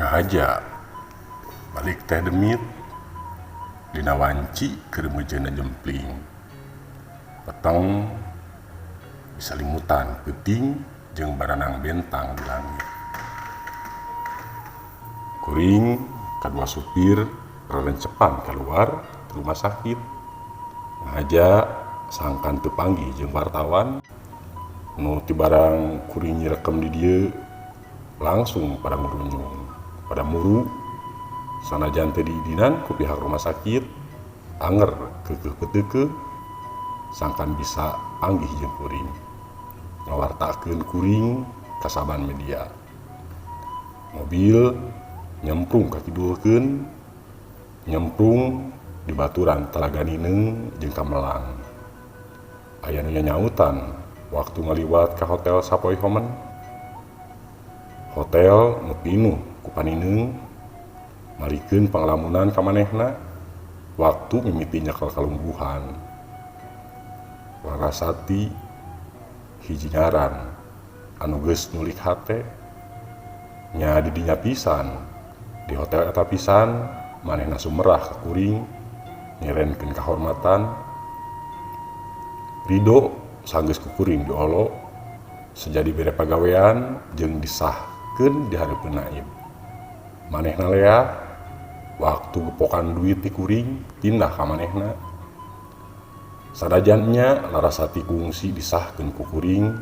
Ngahaja balik teh demit dina wanci keur meujeuna jempling. Peteng disalimutan peuting jeung baranang bentang di langit. Kuring kadua supir rerencepan keluar di rumah sakit. Ngahaja sangkan teu panggih jeung wartawan nu ti barang kuring nyirekem di dieu langsung pada ngerunjung pada muru sanajan teu diidinan ku pihak rumah sakit anger keukeuh peuteukeun sangkan bisa panggih jeung kuring ngawartakeun kuring ka saban media. Mobil nyemprung ka kiduekeun, nyemprung di baturan Talaga Nineng jeung Kamelang. Aya nu nyautan waktu ngaliwat ka hotel Sapoe Homen. Hotel nu pinuh ku panineng malikeun panglamunan ka manehna waktu mimiti nyekel kalungguhan. Larasati hiji ngaran anu geus nulik hate nya di dinya pisan di hotel eta pisan manehna sumerah ka kuring nyerenkeun kahormatan. Ridho sanggeus ku kuring diolo sejadi bere pagawean jeung disahkeun di hareupeun naib. Manehna lea waktu gepokan duit ti kuring pindah ka manehna. Sadajannya larasati kungsi disahkeun ku kuring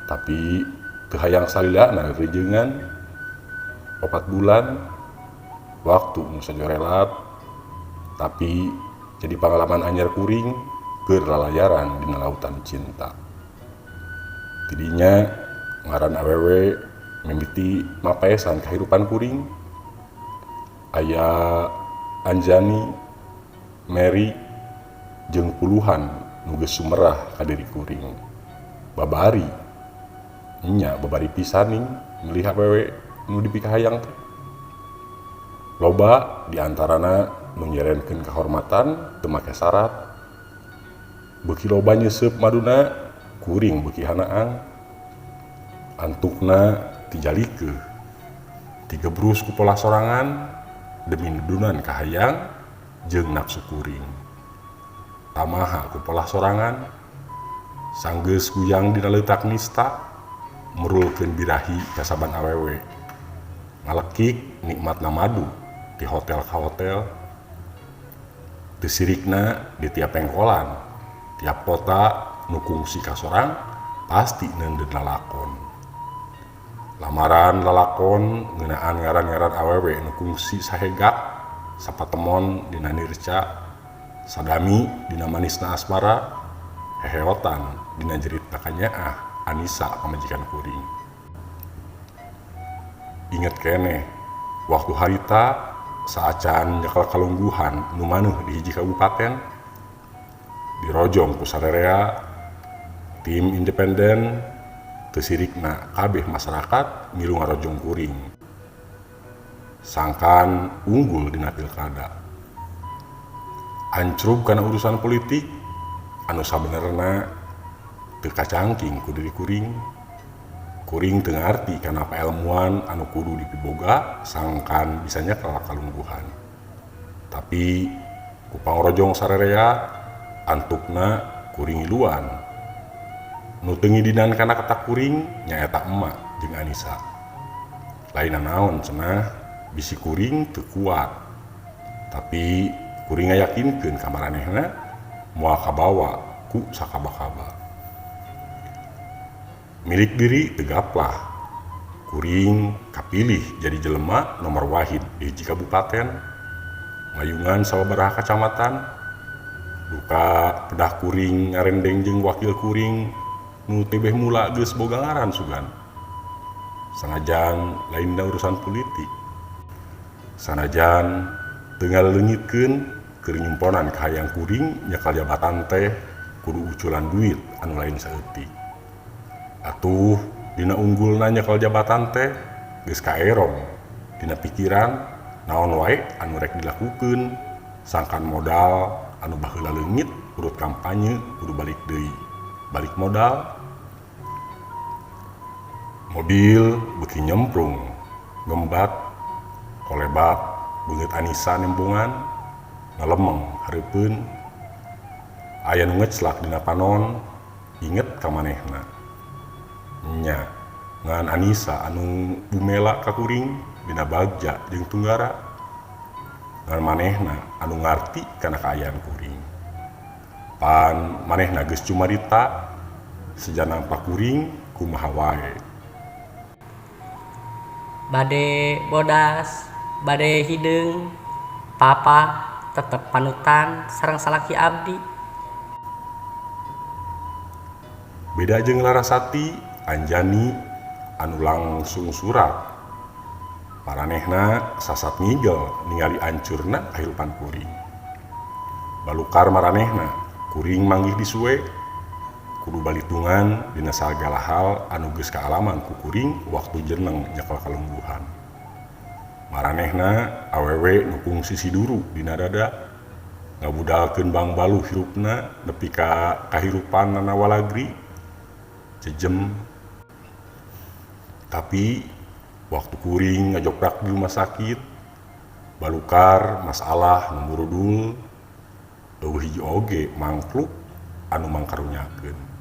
tapi teu hayang salilana reujeungan 4 bulan waktu nu sajorelat tapi jadi pengalaman anyar kuring keur lalayaran dina lautan cinta. Tidinya ngaran awewe mimiti mapaesan kahirupan kuring. Aya Anjani, Mary jeung puluhan nu geus sumerah ka diri kuring. Babari nya babari pisaning milih awewe nu dipikahayang teh. Loba di antarana nu nyerenkeun kahormatan teu make syarat. Beuki loba nyeuseub maduna kuring beuki hanaang. Antukna tijalikeun tigebrus ku pola sorangan demi nudunan kahayang jeung nafsu kuring. Tamaha ku pola sorangan sanggeus kuyang dina leutak nista merulkeun birahi ka saban awewe. Ngalekik nikmatna madu di hotel ka hotel. Teu sirikna di tiap pengkolan, tiap kota nu kungsi ka sorang pasti neundeun lalakon. Lamaran lalakon ngeunaan ngaran-ngaran awewe nu kungsi sahegak sapatemon dina nirca, sadami dina manisna asmara, heheotan dina jerita kanyaah Anisa pamajikan kuring. Inget keneh waktu harita saacan nyekel kalungguhan nu maneuh di hiji kabupaten dirojong ku sarerea tim independen teu sirikna kabeh masyarakat milu ngarojong kuring. Sangkan unggul dina pilkada. Ancrub kana urusan politik anu sabenerna teu kacangking ku diri kuring. Kuring teu ngarti kana paelmuan anu kudu dipiboga sangkan bisa nyekel kalungguhan. Tapi ku pangrojong sarerea antukna kuring iluan. Nu teu ngidinan kana kata kuring nyaeta emak jeung Anisa. Laina naon cenah bisi kuring teu kuat. Tapi kuring ngayakinkeun ka maranehna moal kabawa ku sakaba-kaba. Milik diri tegaplah. Kuring kapilih jadi jelema nomor wahid di hiji kabupaten. Ngayungan sababaraha kacamatan. Duka pedah kuring ngarendeng jeung wakil kuring nu teh beh mula geus boga ngaran sugan. Sanajan lainna urusan politik. Sanajan teu ngaleungitkeun keur nyimponan kahayang kuring nyekal jabatan teh kudu uculan duit anu lain saeutik. Atuh dina unggulna nyekal jabatan teh geus kaerong dina pikiran naon wae anu rek dilakukeun sangkan modal anu baheula leungit urut kampanye kudu balik deui. Balik modal. Mobil beuki nyemprung ngembat Olebak beungeut Anisa nembungan ngalemeng hareupeun aya nu ngeclak dina panon inget ka manehna. Nya ngan Anisa anu bumela ka kuring dina bagja jeung tunggara ngan manehna anu ngarti kana kaayaan kuring. Pan manehna geus cumarita sejanang pakuring kumaha wae. Bade bodas, bade hideung, papa tetep panutan sareng salaki abdi. Beda jeung Larasati, Anjani anu langsung surat. Maranehna sasat ngigel ningali ancurna kahirupan kuring. Balukar maranehna kuring manggih disuwe kudu balitungan dina sagala hal anu geus kaalaman ku kuring waktu jeneng nyekel kalungguhan. Maranehna awewe nu kungsi siduru dina dada ngabudalkeun bang balu hirupna nepi ka kahirupan nana walagri jejem. Tapi waktu kuring ngajokrak di rumah sakit balukar masalah nu murudul eueuh hiji oge mangkluk anu mangkarunyakeun.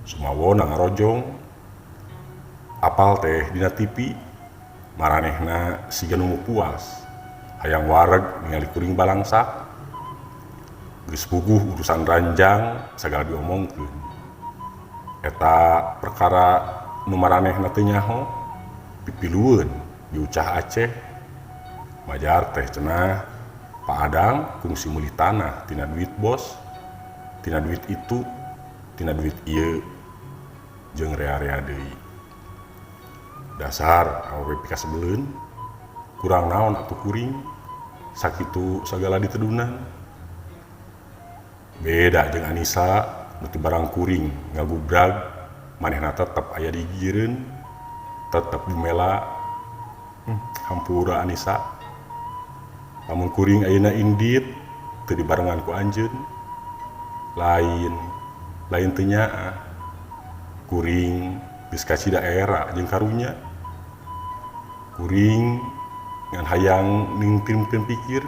Sumawona ngarojong apal teh dina TV maranehna siga nu puas hayang wareg ningali kuring balangsak geus puguh urusan ranjang sagala diomongkeun. Eta perkara nu maranehna teu nyaho pipilueun diucah Aceh majar teh cenah Pak Adang kungsi meuli tanah tina duit bos, tina duit itu, tina duit ieu jeung rea-rea deui. Dasar awewe pika sebeleun kurang naon atuh kuring sakitu sagala ditedunan. Beda jeung Anisa nu ti barang kuring ngagubrag manehna tetep aya di gigireun, tetep bumela. Hampura Anisa, lamun kuring ayeuna indit teu dibarengan ku anjeun lain teu nyaah. Kuring geus kacida era jeung karunya. Kuring ngan hayang ningtimkeun pikir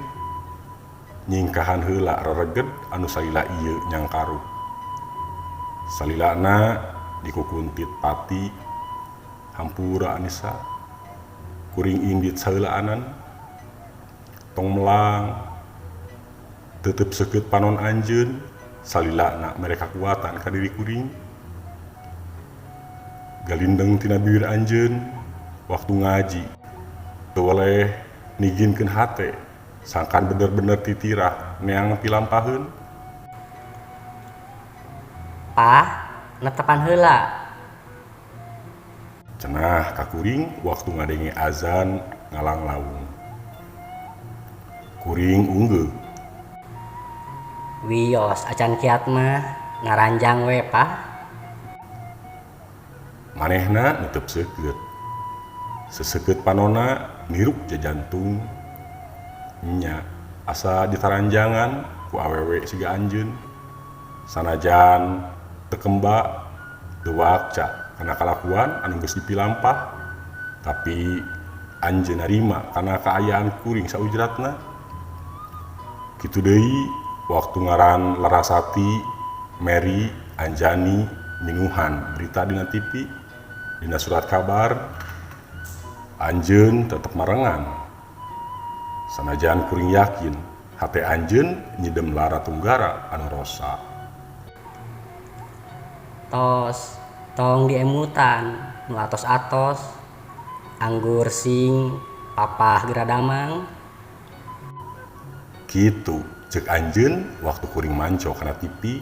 nyingkahan heula rereged anu salila ieu nyangkaruh. Salilana dikukuntit pati. Hampura Anisa, kuring indit saheulaanan tong melang tetep seukeut panon anjeun salilana mere kakuatan ka diri kuring. Galindeng tina bibir anjeun waktu ngaji teu weleh niginkeun hate sangkan bener-bener titirah neang pilampaheun. Pah, netepan heula. Cenah ka kuring waktu ngadenge azan ngalang lawung. Kuring unggeuh. Wios acan kiat mah ngaranjang we pah. Manehna netep seukeut. Seseukeut panonna niruk jajantung. Nya asa ditaranjangan ku awewe siga anjeun. Sanajan teu kemba teu wakca kana kalakuan anu geus dipilampah, tapi anjeun narima kana kaayaan kuring saujratna. Kitu deui waktu ngaran Larasati, Mary, Anjani minuhan berita dina TV, dina surat kabar, anjeun tetep marengan. Sanajan kuring yakin hate anjeun nyidem lara tunggara anu rosa. Tos tong diemutan nu atos-atos anggur sing papah geradamang. Kitu ceuk anjeun waktu kuring manco kana TV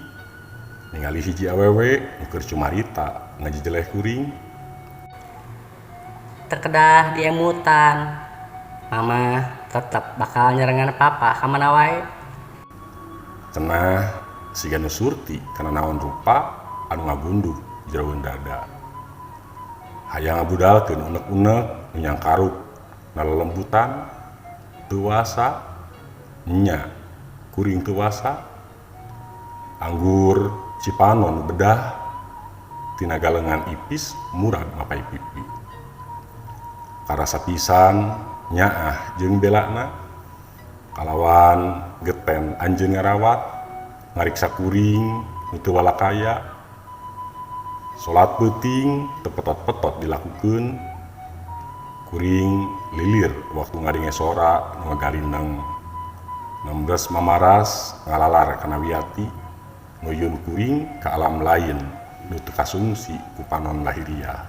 ningali hiji awewe nu keur cumarita ngajejeleh kuring. Terkedah diemutan mama tetep bakal nyerengan papa kamana wae. Cenah siga nu surti kana naon rupa anu ngagunduh jero dada. Hayang ngabudalkeun unek-unek nu nyangkaruk nalelembutan teu wasa. Nya kuring teu wasa. Anggur cipanon bedah tina galengan ipis murag mapai pipi. Karasa pisan nyaah jeung belana kalawan geten anjeun ngarawat ngariksa kuring nu teu walakaya salat peuting teu petot-petot dilakukeun kuring lilir waktu ngadenge sora nu ngagalindang 16 mamaras ngalalar kana wiyati nguyun kuring ka alam lain nu teu kasungsi ku panon lahiriah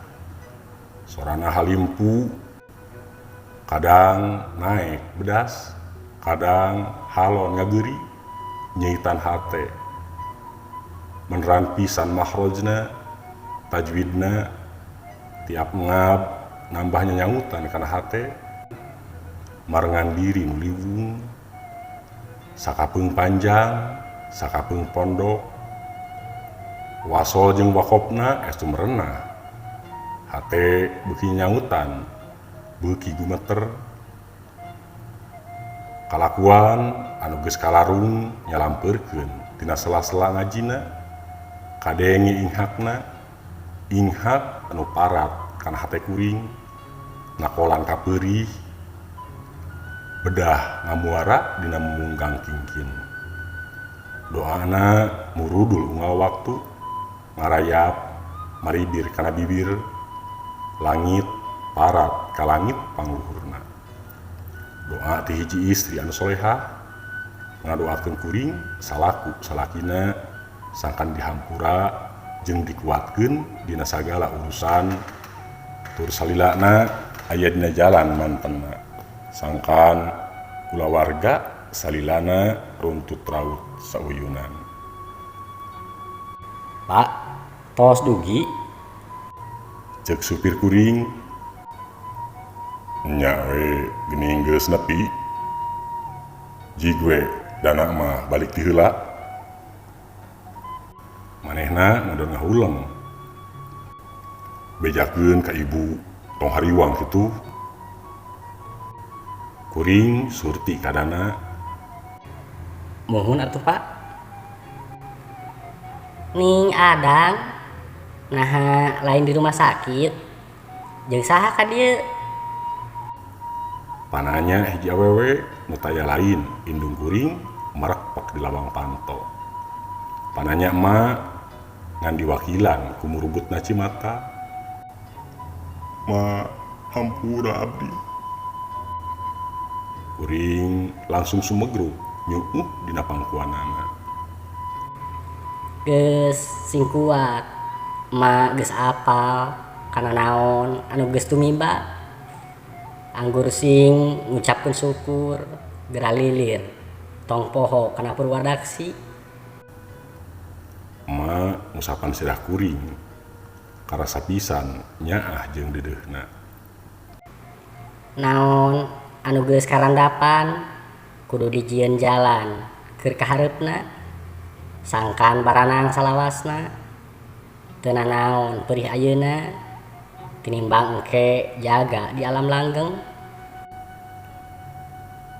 sorana halimpu kadang naik bedas kadang halon ngageri nyeitan hate meneran pisan makhrajna tajwidna tiap ngab nambahnya nyautan kana hate marengan diri nu liwung sakapeung panjang sakapeung pondok wasol jeung wakopna estu merenah hate beuki nyautan beuki gumeter kalakuan anu geus kalarung nyalampeurkeun tina sela-sela ngajina kadenge inghakna inghak anu parat kana hate kuring nakolan kapeurih bedah ngamuara dina munggang kingkin doana murudul unggal waktu ngarayap maribir kana bibir langit parat ka langit pangluhurna doa ti hiji istri anu solehah ngadoakeun kuring salaku salakina sangkan dihampura jeung dikuatkeun dina sagala urusan tur salilana aya dina jalan mantenna sangkan kulawarga salilana runtut raut sauyunan. Pak, tos dugi Cek supir kuring nya we geuning geus nepi jigwe dana mah balik ti heula manehna ngadon ngahuleng bejakeun ka ibu tong hariwang kitu kuring surti kadana mohon atuh Pak. Ning adang nah lain di rumah sakit jeung saha ka dieu pananya hiji awewe nu taya lain indung kuring merekpek di lawang panto pananya emak ngan diwakilan ku murubutna Cimata ma hampura abdi kuring langsung sumegruk nyuuh dina pangkuanana geus sing kuat ma geus apal kana naon anu geus tumiba anggur sing ngucapkeun syukur geura lilir tong poho kana purwadaksi ma ngusapan sirah kuring karasa pisan nyaah jeung dedeuna naon anu geus karandapan kudu dijieun jalan keur ka hareupna sangkan baranang salawasna teu nanaon perih ayeuna tinimbang engke jaga di alam langgeng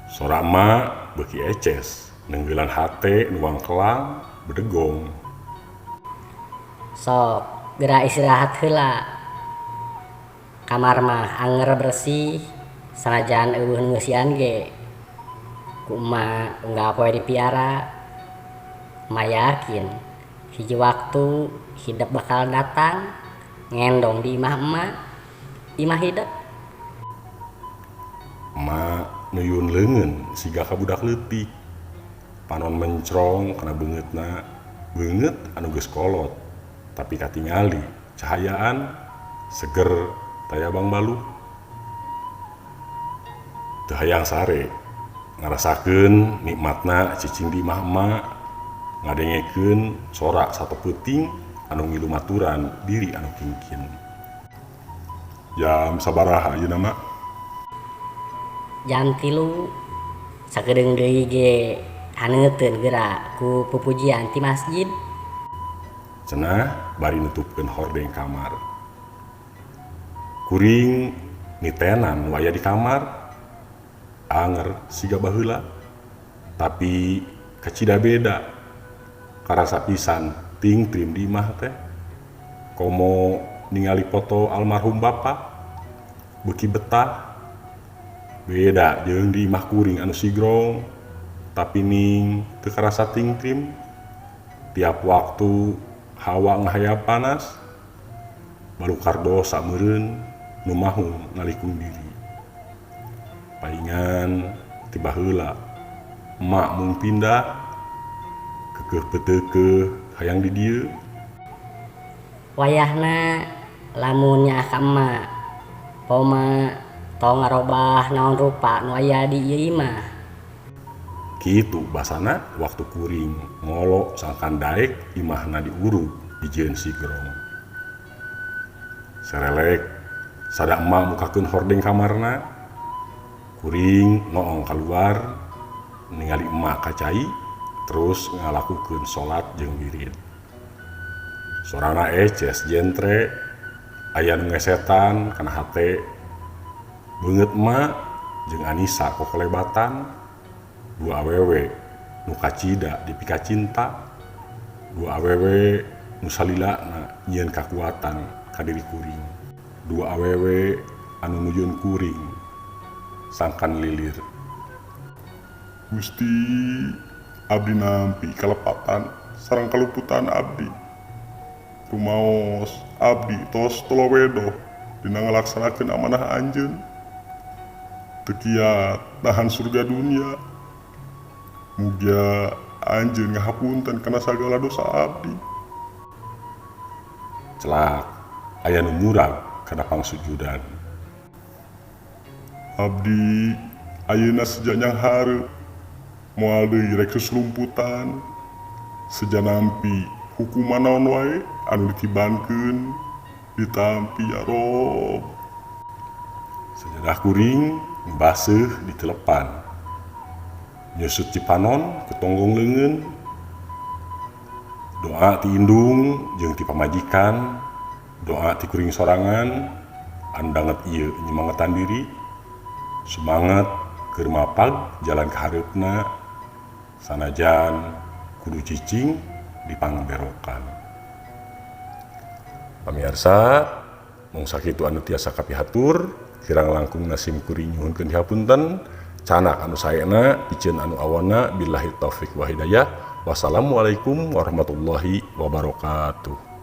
sora emak beuki eces nenggeulan hate nu wangkelang bedegong sok geura istirahat heula kamar mah anger bersih sanajan eueuh ngeusian ge ku emak unggal poe dipiara emak yakin hiji waktu hidup bakal datang ngendong di imah emak imah hidup emak nuyun leungeun siga ka budak leutik panon mencrong kana beungeutna beungeut anu geus kolot tapi katingali cahayaan seger tayabang baluh teu hayang sare ngarasakeun nikmatna cicing di imah emak ngadengekeun sorak satu peuting anu ngilu maturan diri anu kingkin jam sabaraha ayeuna mak jam 3 sakedeung deui ge haneuteun geura ku pupujian ti masjid cenah bari nutupkeun hordeng kamar kuring nitenan waya di kamar anger siga baheula tapi kacida beda karasa pisan ting trim di imah teh komo ningali foto almarhum bapa beuki betah Beda jeung di imah kuring anu sigrong, tapi ning teu karasa tingkrim. Tiap waktu hawa ngahayap panas, baru kardosa meureun nu mahung ngalikung diri. Paingan tiba heula emak mung pindah kekeuh peteukeuh hayang di dieu. Wayahna lamun nyaah ka emak, poma tong ngarobah naon rupa nu aya di ieu imah. Kitu basana waktu kuring ngolo sangkan daek imahna diurug dijieun sigrong. Serelek sada emak mukakeun hordeng kamarna, kuring noong keluar ningali emak kacai terus ngalakukeun salat jeung wirid. Sorana eces jentre aya nu ngesetan kana hate. Beungeut emak jeung Anisa kokolebatan. Dua awewe nu kacida dipika cinta, dua awewe nu salilana nyieun kakuatan ka diri kuring, dua awewe anu nujuun kuring sangkan lilir. Gusti, abdi nampi kalepatan sareng kaluputan abdi. Rumaos abdi tos tolowedoh dina ngalaksanakeun amanah anjeun. Teu kiat nahan surga dunia. Mugia anjeun ngahapunten kana sagala dosa abdi. Celak aya nu murag kana pangsujudan. Abdi ayeuna sejanyang hareup moal deui rek suslumputan, seja nampi hukuman naon wae anu ditibankeun ditampi ya Rob. Sajadah kuring baseuh di telepan. Nyusut cipanon ku tonggong leungeun. Doa ti indung jeung ti pamajikan, doa ti kuring sorangan, andanget ieu nyemangetan diri, semangat keur mapag jalan ka hareupna, sanajan kudu cicing di pangberokan. Pamirsa, mung sakitu anu tiasa kapihatur, kirang langkung nasim kuring nyuhunkeun dihapunten. Canak anu saena, pikeun anu awana, billahi taufik wa hidayah. Wassalamualaikum warahmatullahi wabarakatuh.